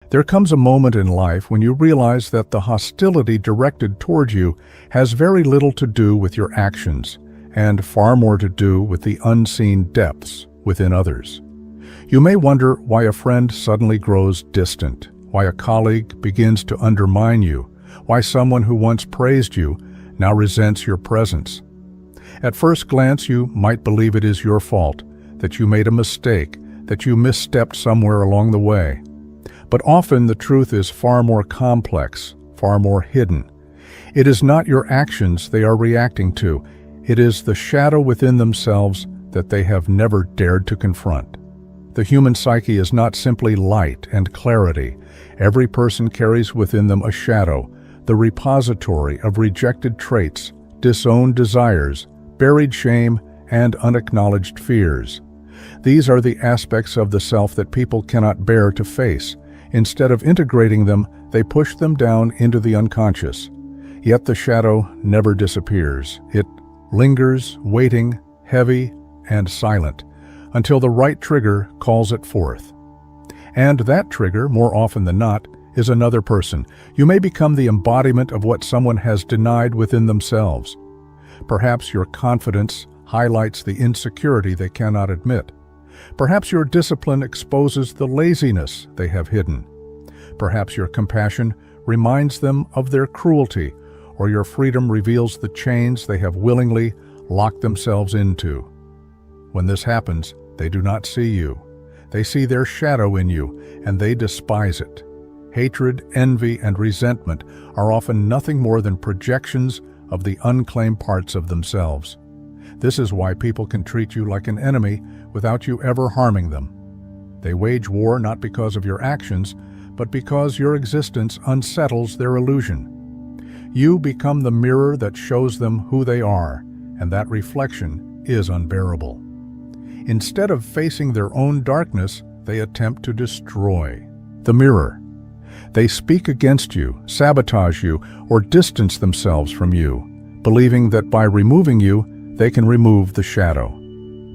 There comes a moment in life when you realize that the hostility directed toward you has very little to do with your actions and far more to do with the unseen depths within others. You may wonder why a friend suddenly grows distant, why a colleague begins to undermine you, why someone who once praised you now resents your presence. At first glance, you might believe it is your fault, that you made a mistake, that you misstepped somewhere along the way. But often the truth is far more complex, far more hidden. It is not your actions they are reacting to. It is the shadow within themselves that they have never dared to confront. The human psyche is not simply light and clarity. Every person carries within them a shadow, the repository of rejected traits, disowned desires, buried shame, and unacknowledged fears. These are the aspects of the self that people cannot bear to face. Instead of integrating them, they push them down into the unconscious. Yet the shadow never disappears. It lingers, waiting, heavy, and silent, until the right trigger calls it forth. And that trigger, more often than not, is another person. You may become the embodiment of what someone has denied within themselves. Perhaps your confidence highlights the insecurity they cannot admit. Perhaps your discipline exposes the laziness they have hidden. Perhaps your compassion reminds them of their cruelty, or your freedom reveals the chains they have willingly locked themselves into. When this happens, they do not see you. They see their shadow in you, and they despise it. Hatred, envy, and resentment are often nothing more than projections of the unclaimed parts of themselves. This is why people can treat you like an enemy without you ever harming them. They wage war not because of your actions, but because your existence unsettles their illusion. You become the mirror that shows them who they are, and that reflection is unbearable. Instead of facing their own darkness, they attempt to destroy the mirror. They speak against you, sabotage you, or distance themselves from you, believing that by removing you, they can remove the shadow.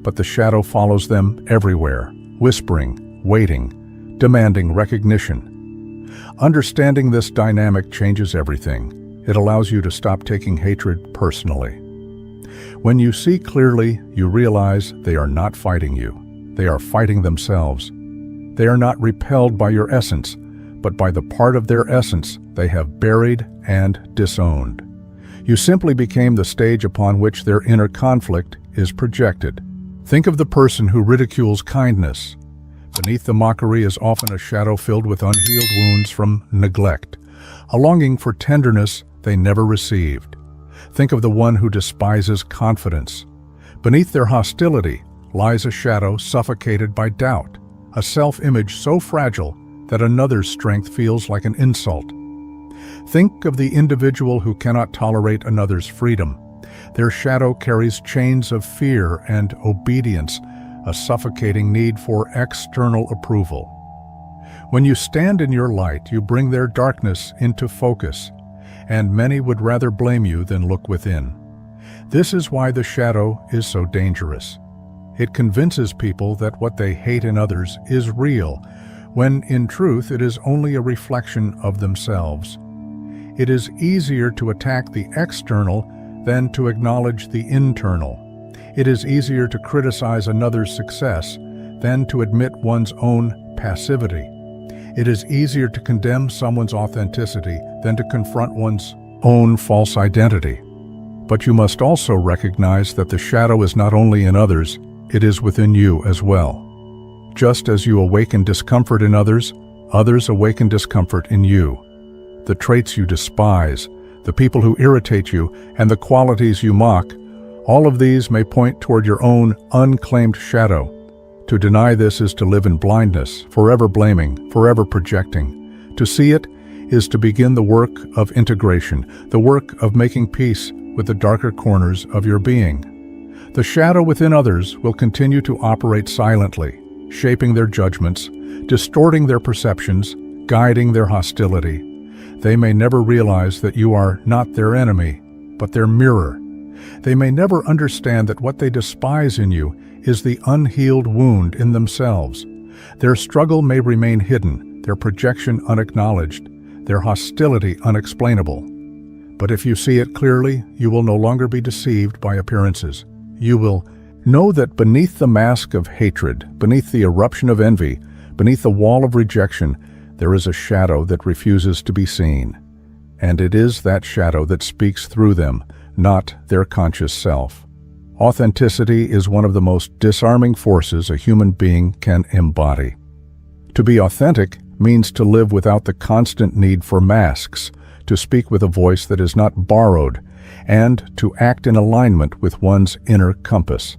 But the shadow follows them everywhere, whispering, waiting, demanding recognition. Understanding this dynamic changes everything. It allows you to stop taking hatred personally. When you see clearly, you realize they are not fighting you. They are fighting themselves. They are not repelled by your essence, but by the part of their essence they have buried and disowned. You simply became the stage upon which their inner conflict is projected. Think of the person who ridicules kindness. Beneath the mockery is often a shadow filled with unhealed wounds from neglect, a longing for tenderness they never received. Think of the one who despises confidence. Beneath their hostility lies a shadow suffocated by doubt, a self-image so fragile that another's strength feels like an insult. Think of the individual who cannot tolerate another's freedom. Their shadow carries chains of fear and obedience, a suffocating need for external approval. When you stand in your light, you bring their darkness into focus, and many would rather blame you than look within. This is why the shadow is so dangerous. It convinces people that what they hate in others is real, when in truth it is only a reflection of themselves. It is easier to attack the external than to acknowledge the internal. It is easier to criticize another's success than to admit one's own passivity. It is easier to condemn someone's authenticity than to confront one's own false identity. But you must also recognize that the shadow is not only in others, it is within you as well. Just as you awaken discomfort in others, others awaken discomfort in you. The traits you despise, the people who irritate you, and the qualities you mock, all of these may point toward your own unclaimed shadow. To deny this is to live in blindness, forever blaming, forever projecting. To see it is to begin the work of integration, the work of making peace with the darker corners of your being. The shadow within others will continue to operate silently, shaping their judgments, distorting their perceptions, guiding their hostility. They may never realize that you are not their enemy, but their mirror. They may never understand that what they despise in you is the unhealed wound in themselves. Their struggle may remain hidden, their projection unacknowledged, their hostility unexplainable. But if you see it clearly, you will no longer be deceived by appearances. You will know that beneath the mask of hatred, beneath the eruption of envy, beneath the wall of rejection, there is a shadow that refuses to be seen. And it is that shadow that speaks through them, not their conscious self. Authenticity is one of the most disarming forces a human being can embody. To be authentic means to live without the constant need for masks, to speak with a voice that is not borrowed, and to act in alignment with one's inner compass.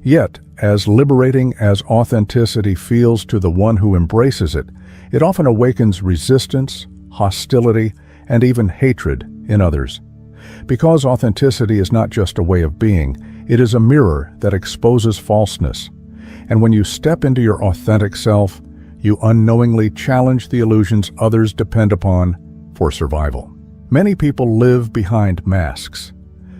Yet, as liberating as authenticity feels to the one who embraces it, it often awakens resistance, hostility, and even hatred in others. Because authenticity is not just a way of being, it is a mirror that exposes falseness. And when you step into your authentic self, you unknowingly challenge the illusions others depend upon for survival. Many people live behind masks.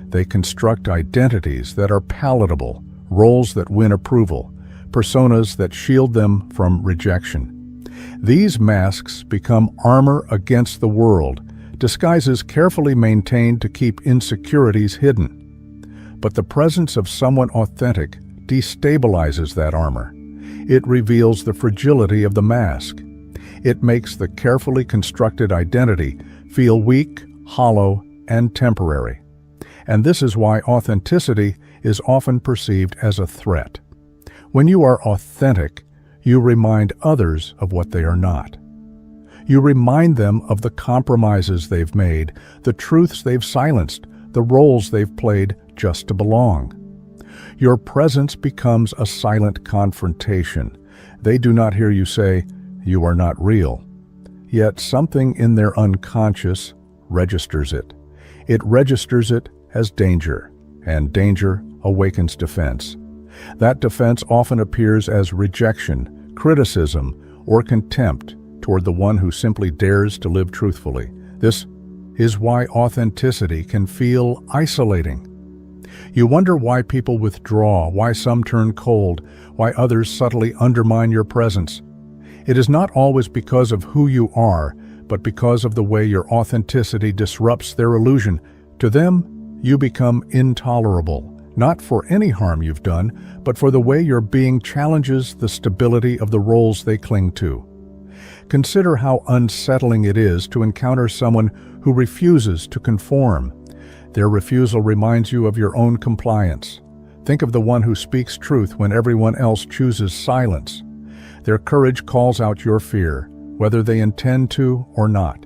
They construct identities that are palatable, roles that win approval, personas that shield them from rejection. These masks become armor against the world, disguises carefully maintained to keep insecurities hidden. But the presence of someone authentic destabilizes that armor. It reveals the fragility of the mask. It makes the carefully constructed identity feel weak, hollow, and temporary. And this is why authenticity is often perceived as a threat. When you are authentic, you remind others of what they are not. You remind them of the compromises they've made, the truths they've silenced, the roles they've played just to belong. Your presence becomes a silent confrontation. They do not hear you say, "You are not real." Yet something in their unconscious registers it. It registers it as danger, and danger awakens defense. That defense often appears as rejection, criticism, or contempt toward the one who simply dares to live truthfully. This is why authenticity can feel isolating. You wonder why people withdraw, why some turn cold, why others subtly undermine your presence. It is not always because of who you are, but because of the way your authenticity disrupts their illusion. To them, you become intolerable, not for any harm you've done, but for the way your being challenges the stability of the roles they cling to. Consider how unsettling it is to encounter someone who refuses to conform. Their refusal reminds you of your own compliance. Think of the one who speaks truth when everyone else chooses silence. Their courage calls out your fear, whether they intend to or not.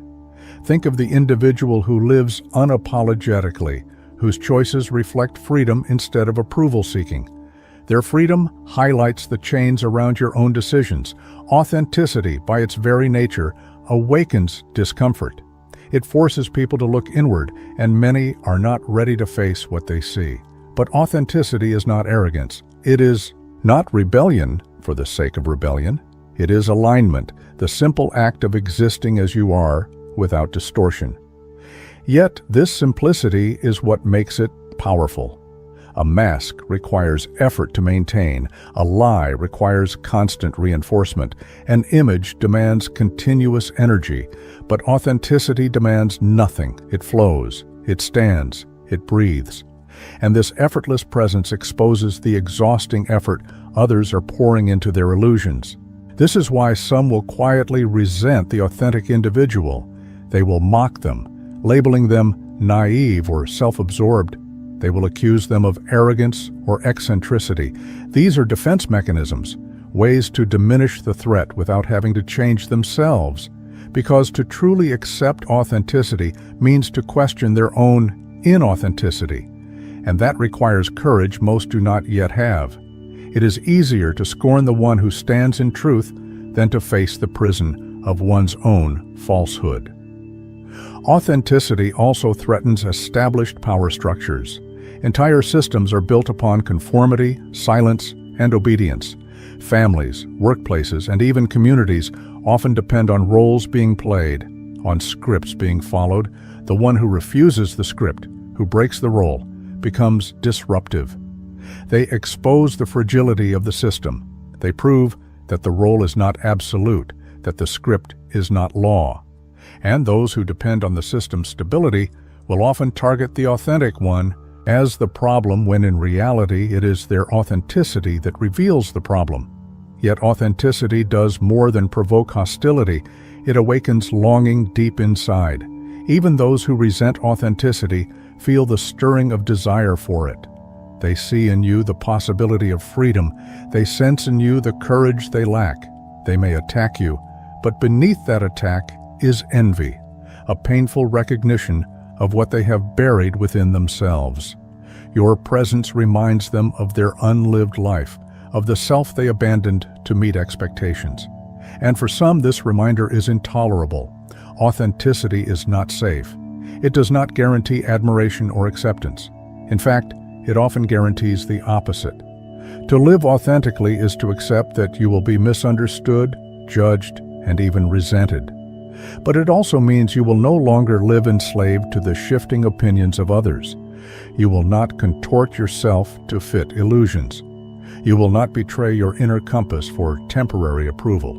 Think of the individual who lives unapologetically, whose choices reflect freedom instead of approval-seeking. Their freedom highlights the chains around your own decisions. Authenticity, by its very nature, awakens discomfort. It forces people to look inward, and many are not ready to face what they see. But authenticity is not arrogance. It is not rebellion for the sake of rebellion. It is alignment, the simple act of existing as you are, without distortion. Yet this simplicity is what makes it powerful. A mask requires effort to maintain, a lie requires constant reinforcement, an image demands continuous energy, but authenticity demands nothing. It flows, it stands, it breathes. And this effortless presence exposes the exhausting effort others are pouring into their illusions. This is why some will quietly resent the authentic individual. They will mock them, labeling them naive or self-absorbed. They will accuse them of arrogance or eccentricity. These are defense mechanisms, ways to diminish the threat without having to change themselves. Because to truly accept authenticity means to question their own inauthenticity. And that requires courage most do not yet have. It is easier to scorn the one who stands in truth than to face the prison of one's own falsehood. Authenticity also threatens established power structures. Entire systems are built upon conformity, silence, and obedience. Families, workplaces, and even communities often depend on roles being played, on scripts being followed. The one who refuses the script, who breaks the role, becomes disruptive. They expose the fragility of the system. They prove that the role is not absolute, that the script is not law. And those who depend on the system's stability will often target the authentic one as the problem, when in reality it is their authenticity that reveals the problem. Yet authenticity does more than provoke hostility. It awakens longing deep inside. Even those who resent authenticity feel the stirring of desire for it. They see in you the possibility of freedom. They sense in you the courage they lack. They may attack you, but beneath that attack is envy, a painful recognition of what they have buried within themselves. Your presence reminds them of their unlived life, of the self they abandoned to meet expectations. And for some, this reminder is intolerable. Authenticity is not safe. It does not guarantee admiration or acceptance. In fact, it often guarantees the opposite. To live authentically is to accept that you will be misunderstood, judged, and even resented. But it also means you will no longer live enslaved to the shifting opinions of others. You will not contort yourself to fit illusions. You will not betray your inner compass for temporary approval.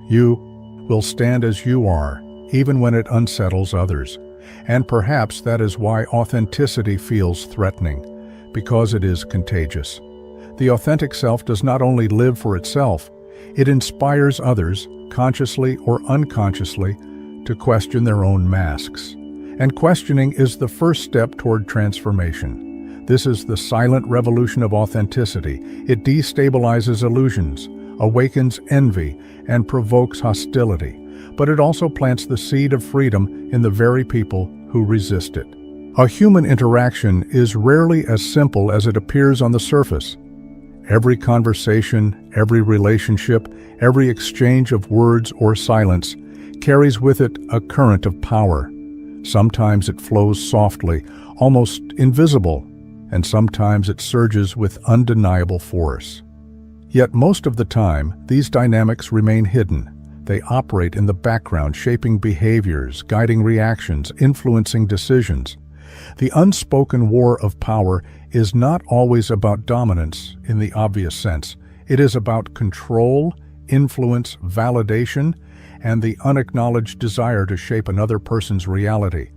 You will stand as you are, even when it unsettles others. And perhaps that is why authenticity feels threatening, because it is contagious. The authentic self does not only live for itself, it inspires others, consciously or unconsciously, to question their own masks. And questioning is the first step toward transformation. This is the silent revolution of authenticity. It destabilizes illusions, awakens envy, and provokes hostility. But it also plants the seed of freedom in the very people who resist it. A human interaction is rarely as simple as it appears on the surface. Every conversation, every relationship, every exchange of words or silence carries with it a current of power. Sometimes it flows softly, almost invisible, and sometimes it surges with undeniable force. Yet most of the time, these dynamics remain hidden. They operate in the background, shaping behaviors, guiding reactions, influencing decisions. The unspoken war of power is not always about dominance in the obvious sense. It is about control, influence, validation, and the unacknowledged desire to shape another person's reality.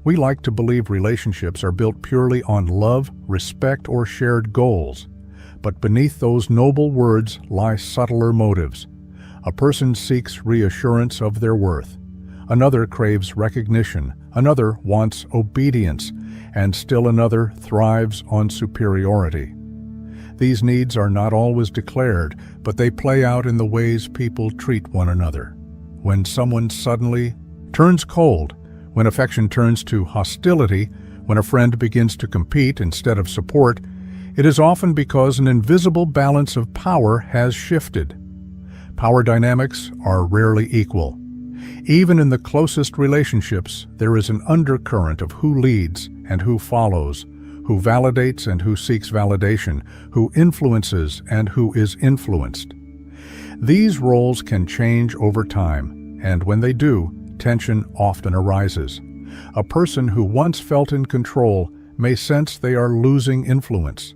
We like to believe relationships are built purely on love, respect, or shared goals. But beneath those noble words lie subtler motives. A person seeks reassurance of their worth. Another craves recognition. Another wants obedience. And still another thrives on superiority. These needs are not always declared, but they play out in the ways people treat one another. When someone suddenly turns cold, when affection turns to hostility, when a friend begins to compete instead of support, it is often because an invisible balance of power has shifted. Power dynamics are rarely equal. Even in the closest relationships, there is an undercurrent of who leads and who follows, who validates and who seeks validation, who influences and who is influenced. These roles can change over time, and when they do, tension often arises. A person who once felt in control may sense they are losing influence.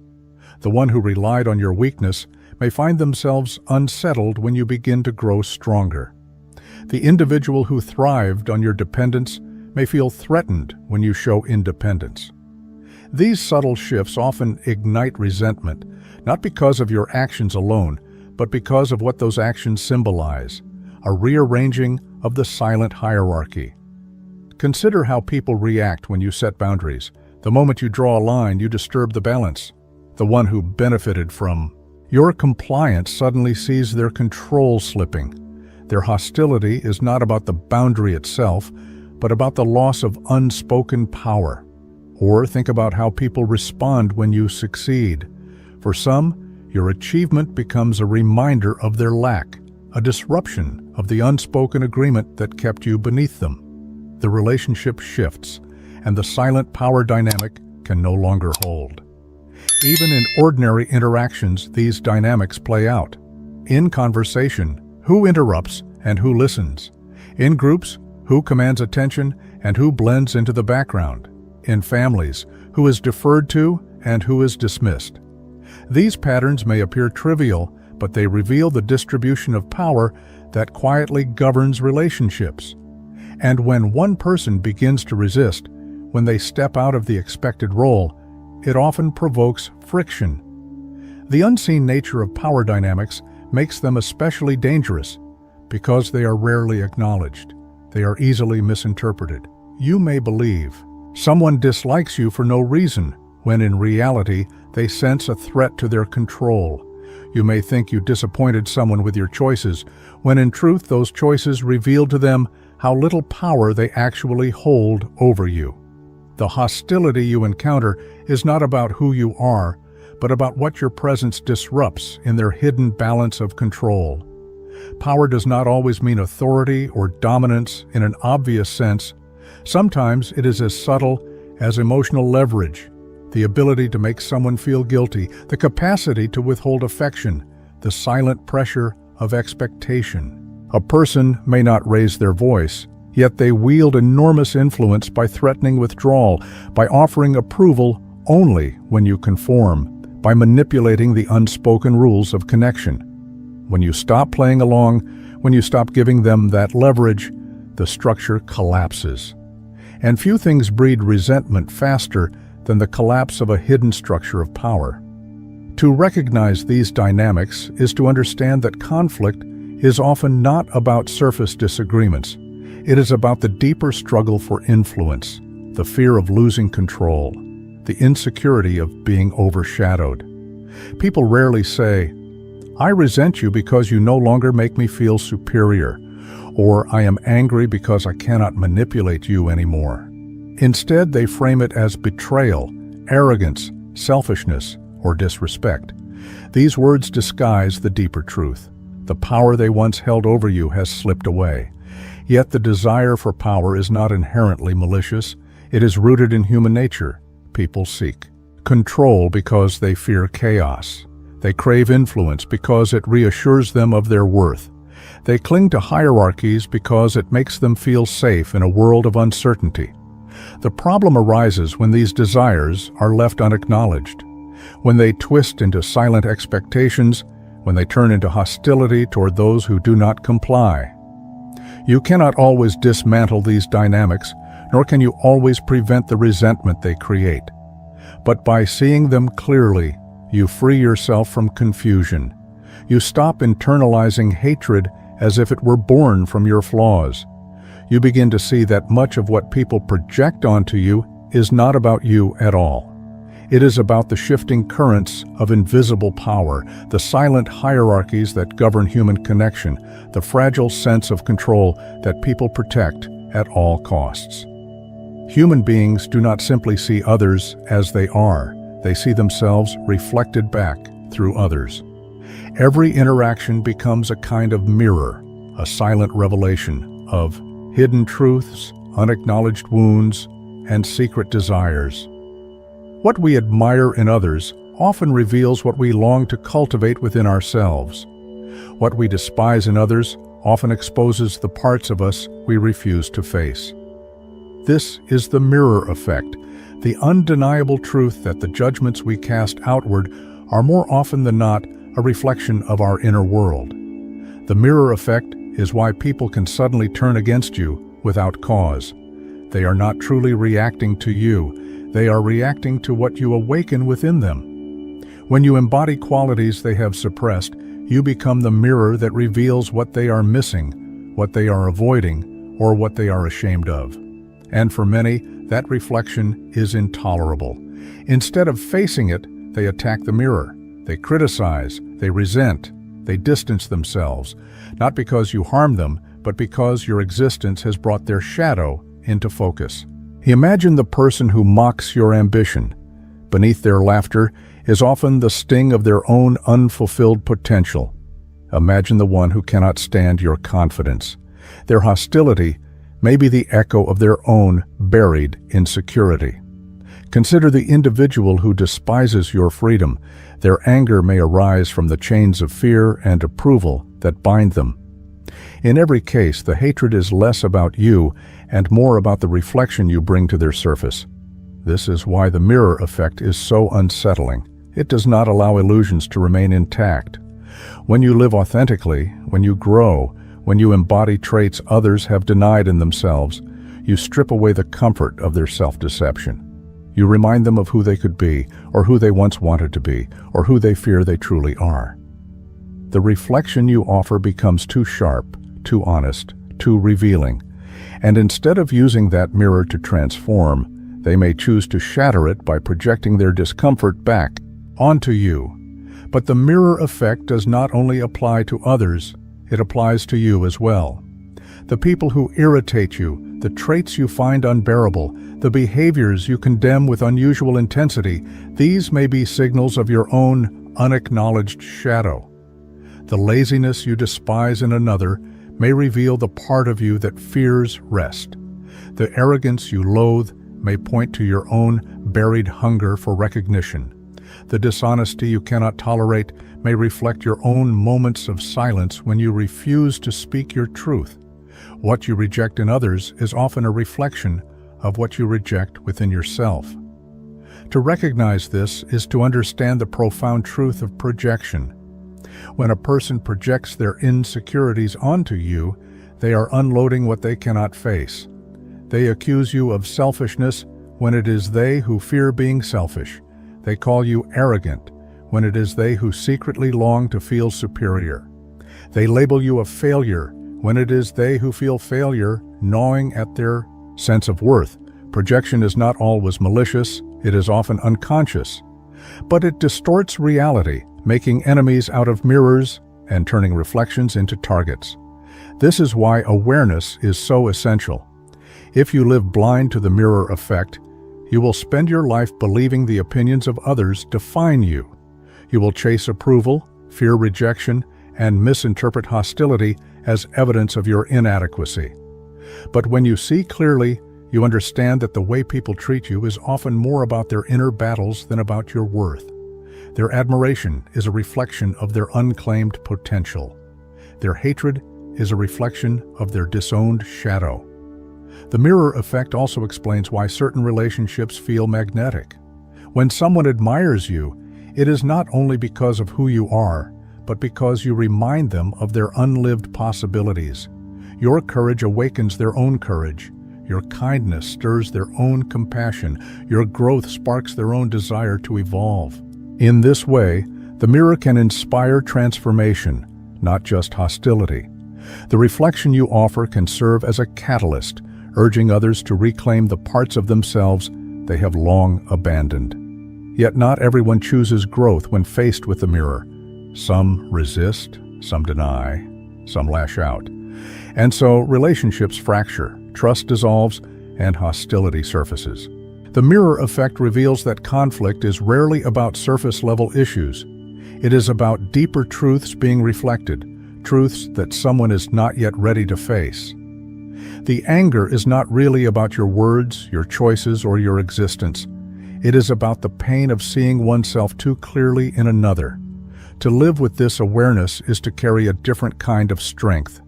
The one who relied on your weakness may find themselves unsettled when you begin to grow stronger. The individual who thrived on your dependence may feel threatened when you show independence. These subtle shifts often ignite resentment, not because of your actions alone, but because of what those actions symbolize, a rearranging of the silent hierarchy. Consider how people react when you set boundaries. The moment you draw a line, you disturb the balance. The one who benefited from your compliance suddenly sees their control slipping. Their hostility is not about the boundary itself, but about the loss of unspoken power. Or think about how people respond when you succeed. For some, your achievement becomes a reminder of their lack, a disruption of the unspoken agreement that kept you beneath them. The relationship shifts, and the silent power dynamic can no longer hold. Even in ordinary interactions, these dynamics play out. In conversation, who interrupts and who listens? In groups, who commands attention and who blends into the background? In families, who is deferred to and who is dismissed? These patterns may appear trivial, but they reveal the distribution of power that quietly governs relationships. And when one person begins to resist, when they step out of the expected role, it often provokes friction. The unseen nature of power dynamics makes them especially dangerous because they are rarely acknowledged. They are easily misinterpreted. You may believe someone dislikes you for no reason, when in reality they sense a threat to their control. You may think you disappointed someone with your choices, when in truth those choices reveal to them how little power they actually hold over you. The hostility you encounter is not about who you are, but about what your presence disrupts in their hidden balance of control. Power does not always mean authority or dominance in an obvious sense. Sometimes it is as subtle as emotional leverage, the ability to make someone feel guilty, the capacity to withhold affection, the silent pressure of expectation. A person may not raise their voice, yet they wield enormous influence by threatening withdrawal, by offering approval only when you conform, by manipulating the unspoken rules of connection. When you stop playing along, when you stop giving them that leverage, the structure collapses. And few things breed resentment faster than the collapse of a hidden structure of power. To recognize these dynamics is to understand that conflict is often not about surface disagreements. It is about the deeper struggle for influence, the fear of losing control, the insecurity of being overshadowed. People rarely say, "I resent you because you no longer make me feel superior," or "I am angry because I cannot manipulate you anymore." Instead, they frame it as betrayal, arrogance, selfishness, or disrespect. These words disguise the deeper truth. The power they once held over you has slipped away. Yet the desire for power is not inherently malicious. It is rooted in human nature. People seek control because they fear chaos. They crave influence because it reassures them of their worth. They cling to hierarchies because it makes them feel safe in a world of uncertainty. The problem arises when these desires are left unacknowledged, when they twist into silent expectations, when they turn into hostility toward those who do not comply. You cannot always dismantle these dynamics, nor can you always prevent the resentment they create. But by seeing them clearly, you free yourself from confusion. You stop internalizing hatred as if it were born from your flaws. You begin to see that much of what people project onto you is not about you at all. It is about the shifting currents of invisible power, the silent hierarchies that govern human connection, the fragile sense of control that people protect at all costs. Human beings do not simply see others as they are. They see themselves reflected back through others. Every interaction becomes a kind of mirror, a silent revelation of hidden truths, unacknowledged wounds, and secret desires. What we admire in others often reveals what we long to cultivate within ourselves. What we despise in others often exposes the parts of us we refuse to face. This is the mirror effect, the undeniable truth that the judgments we cast outward are more often than not a reflection of our inner world. The mirror effect is why people can suddenly turn against you without cause. They are not truly reacting to you. They are reacting to what you awaken within them. When you embody qualities they have suppressed, you become the mirror that reveals what they are missing, what they are avoiding, or what they are ashamed of. And for many, that reflection is intolerable. Instead of facing it, they attack the mirror. They criticize, they resent, they distance themselves, not because you harm them, but because your existence has brought their shadow into focus. Imagine the person who mocks your ambition. Beneath their laughter is often the sting of their own unfulfilled potential. Imagine the one who cannot stand your confidence. Their hostility may be the echo of their own buried insecurity. Consider the individual who despises your freedom. Their anger may arise from the chains of fear and approval that bind them. In every case, the hatred is less about you and more about the reflection you bring to their surface. This is why the mirror effect is so unsettling. It does not allow illusions to remain intact. When you live authentically, when you grow, When you embody traits others have denied in themselves, you strip away the comfort of their self-deception. You remind them of who they could be, or who they once wanted to be, or who they fear they truly are. The reflection you offer becomes too sharp, too honest, too revealing, and instead of using that mirror to transform, they may choose to shatter it by projecting their discomfort back onto you. But the mirror effect does not only apply to others, it applies to you as well. The people who irritate you, the traits you find unbearable, the behaviors you condemn with unusual intensity, these may be signals of your own unacknowledged shadow. The laziness you despise in another may reveal the part of you that fears rest. The arrogance you loathe may point to your own buried hunger for recognition. The dishonesty you cannot tolerate may reflect your own moments of silence when you refuse to speak your truth. What you reject in others is often a reflection of what you reject within yourself. To recognize this is to understand the profound truth of projection. When a person projects their insecurities onto you, they are unloading what they cannot face. They accuse you of selfishness when it is they who fear being selfish. They call you arrogant when it is they who secretly long to feel superior. They label you a failure when it is they who feel failure gnawing at their sense of worth. Projection is not always malicious, it is often unconscious. But it distorts reality, making enemies out of mirrors and turning reflections into targets. This is why awareness is so essential. If you live blind to the mirror effect, you will spend your life believing the opinions of others define you. You will chase approval, fear rejection, and misinterpret hostility as evidence of your inadequacy. But when you see clearly, you understand that the way people treat you is often more about their inner battles than about your worth. Their admiration is a reflection of their unclaimed potential. Their hatred is a reflection of their disowned shadow. The mirror effect also explains why certain relationships feel magnetic. When someone admires you, it is not only because of who you are, but because you remind them of their unlived possibilities. Your courage awakens their own courage. Your kindness stirs their own compassion. Your growth sparks their own desire to evolve. In this way, the mirror can inspire transformation, not just hostility. The reflection you offer can serve as a catalyst, urging others to reclaim the parts of themselves they have long abandoned. Yet not everyone chooses growth when faced with the mirror. Some resist, some deny, some lash out. And so relationships fracture, trust dissolves, and hostility surfaces. The mirror effect reveals that conflict is rarely about surface-level issues. It is about deeper truths being reflected, truths that someone is not yet ready to face. The anger is not really about your words, your choices, or your existence. It is about the pain of seeing oneself too clearly in another. To live with this awareness is to carry a different kind of strength.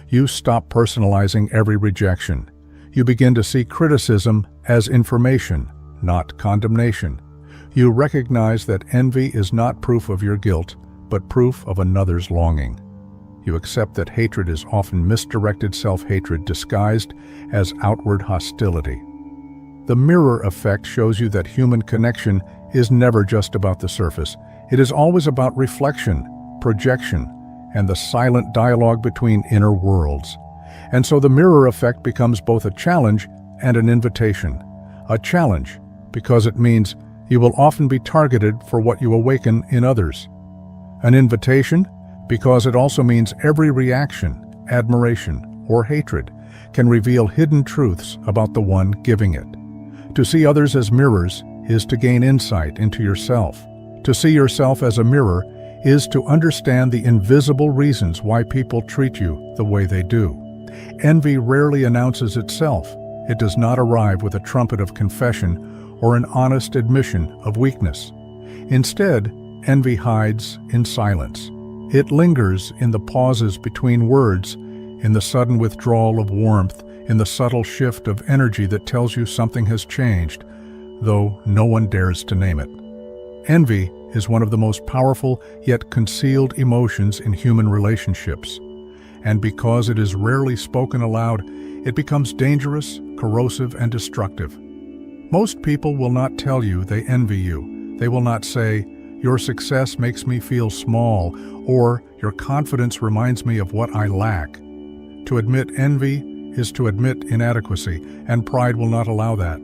You stop personalizing every rejection. You begin to see criticism as information, not condemnation. You recognize that envy is not proof of your guilt, but proof of another's longing. You accept that hatred is often misdirected self-hatred disguised as outward hostility. The mirror effect shows you that human connection is never just about the surface. It is always about reflection, projection, and the silent dialogue between inner worlds. And so the mirror effect becomes both a challenge and an invitation. A challenge, because it means you will often be targeted for what you awaken in others. An invitation, because it also means every reaction, admiration, or hatred can reveal hidden truths about the one giving it. To see others as mirrors is to gain insight into yourself. To see yourself as a mirror is to understand the invisible reasons why people treat you the way they do. Envy rarely announces itself. It does not arrive with a trumpet of confession or an honest admission of weakness. Instead, envy hides in silence. It lingers in the pauses between words, in the sudden withdrawal of warmth, in the subtle shift of energy that tells you something has changed, though no one dares to name it. Envy is one of the most powerful yet concealed emotions in human relationships. And because it is rarely spoken aloud, it becomes dangerous, corrosive, and destructive. Most people will not tell you they envy you. They will not say, "Your success makes me feel small," or "Your confidence reminds me of what I lack." To admit envy is to admit inadequacy, and pride will not allow that.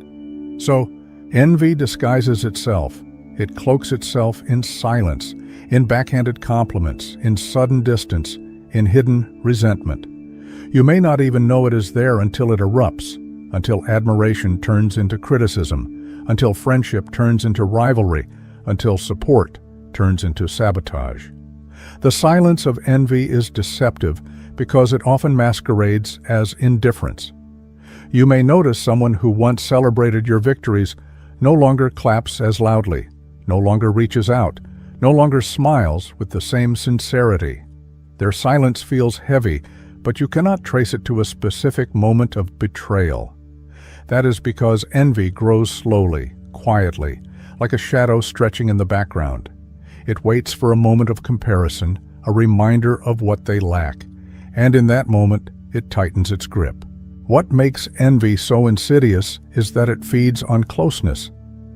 So, envy disguises itself. It cloaks itself in silence, in backhanded compliments, in sudden distance, in hidden resentment. You may not even know it is there until it erupts, until admiration turns into criticism, until friendship turns into rivalry, until support turns into sabotage. The silence of envy is deceptive because it often masquerades as indifference. You may notice someone who once celebrated your victories no longer claps as loudly, no longer reaches out, no longer smiles with the same sincerity. Their silence feels heavy, but you cannot trace it to a specific moment of betrayal. That is because envy grows slowly, quietly, like a shadow stretching in the background. It waits for a moment of comparison, a reminder of what they lack, and in that moment, it tightens its grip. What makes envy so insidious is that it feeds on closeness.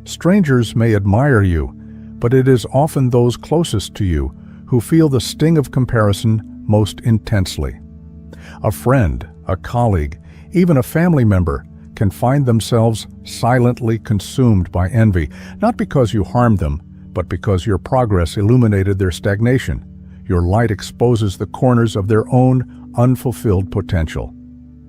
Strangers may admire you, but it is often those closest to you who feel the sting of comparison most intensely. A friend, a colleague, even a family member can find themselves silently consumed by envy, not because you harmed them, but because your progress illuminated their stagnation. Your light exposes the corners of their own unfulfilled potential.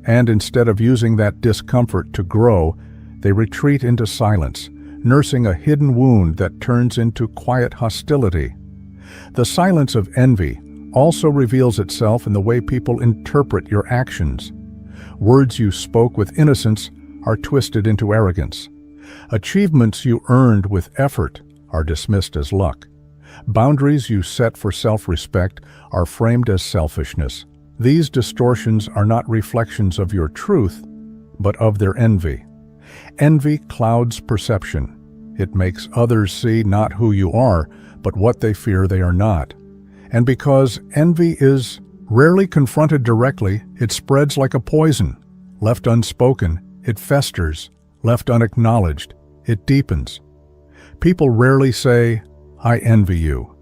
And instead of using that discomfort to grow, they retreat into silence, nursing a hidden wound that turns into quiet hostility. The silence of envy also reveals itself in the way people interpret your actions. Words you spoke with innocence are twisted into arrogance. Achievements you earned with effort are dismissed as luck. Boundaries you set for self-respect are framed as selfishness. These distortions are not reflections of your truth, but of their envy. Envy clouds perception. It makes others see not who you are, but what they fear they are not. And because envy is rarely confronted directly, it spreads like a poison. Left unspoken, it festers. Left unacknowledged, it deepens. People rarely say, "I envy you."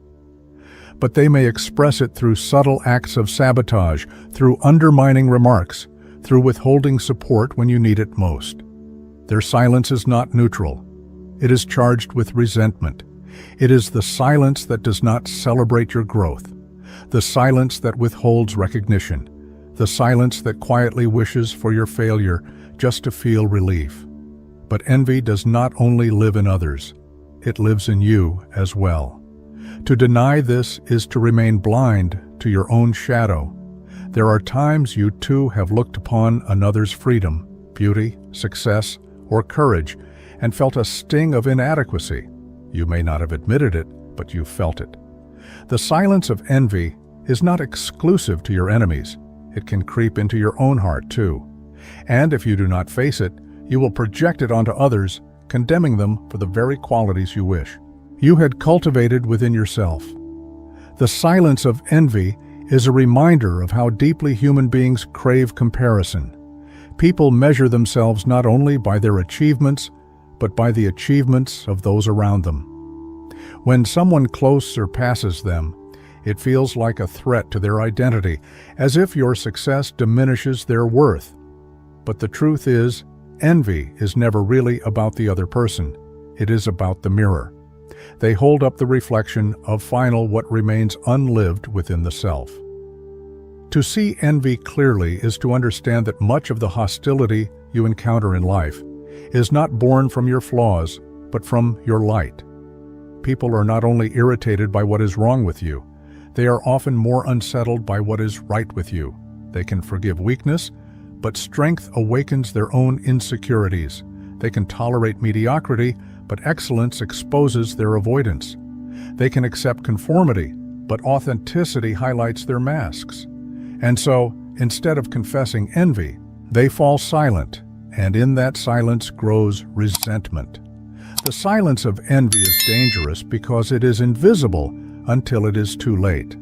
But they may express it through subtle acts of sabotage, through undermining remarks, through withholding support when you need it most. Their silence is not neutral. It is charged with resentment. It is the silence that does not celebrate your growth, the silence that withholds recognition, the silence that quietly wishes for your failure just to feel relief. But envy does not only live in others, it lives in you as well. To deny this is to remain blind to your own shadow. There are times you too have looked upon another's freedom, beauty, success, or courage, and felt a sting of inadequacy. You may not have admitted it, but you felt it. The silence of envy is not exclusive to your enemies. It can creep into your own heart too. And if you do not face it, you will project it onto others, condemning them for the very qualities you wish you had cultivated within yourself. The silence of envy is a reminder of how deeply human beings crave comparison. People measure themselves not only by their achievements, but by the achievements of those around them. When someone close surpasses them, it feels like a threat to their identity, as if your success diminishes their worth. But the truth is, envy is never really about the other person. It is about the mirror. They hold up the reflection of what remains unlived within the self. To see envy clearly is to understand that much of the hostility you encounter in life is not born from your flaws, but from your light. People are not only irritated by what is wrong with you, they are often more unsettled by what is right with you. They can forgive weakness, but strength awakens their own insecurities. They can tolerate mediocrity, but excellence exposes their avoidance. They can accept conformity, but authenticity highlights their masks. And so, instead of confessing envy, they fall silent, and in that silence grows resentment. The silence of envy is dangerous because it is invisible until it is too late.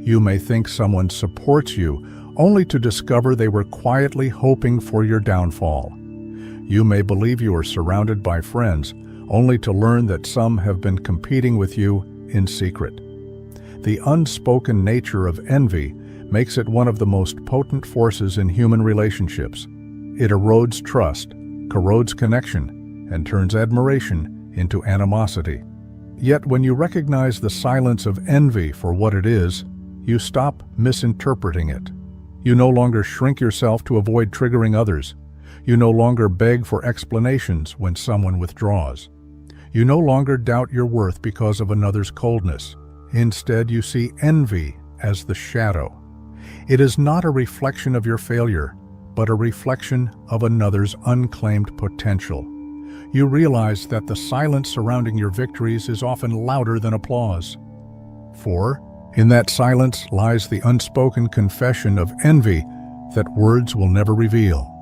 You may think someone supports you, only to discover they were quietly hoping for your downfall. You may believe you are surrounded by friends, only to learn that some have been competing with you in secret. The unspoken nature of envy makes it one of the most potent forces in human relationships. It erodes trust, corrodes connection, and turns admiration into animosity. Yet when you recognize the silence of envy for what it is, you stop misinterpreting it. You no longer shrink yourself to avoid triggering others. You no longer beg for explanations when someone withdraws. You no longer doubt your worth because of another's coldness. Instead, you see envy as the shadow. It is not a reflection of your failure, but a reflection of another's unclaimed potential. You realize that the silence surrounding your victories is often louder than applause. For, in that silence lies the unspoken confession of envy that words will never reveal.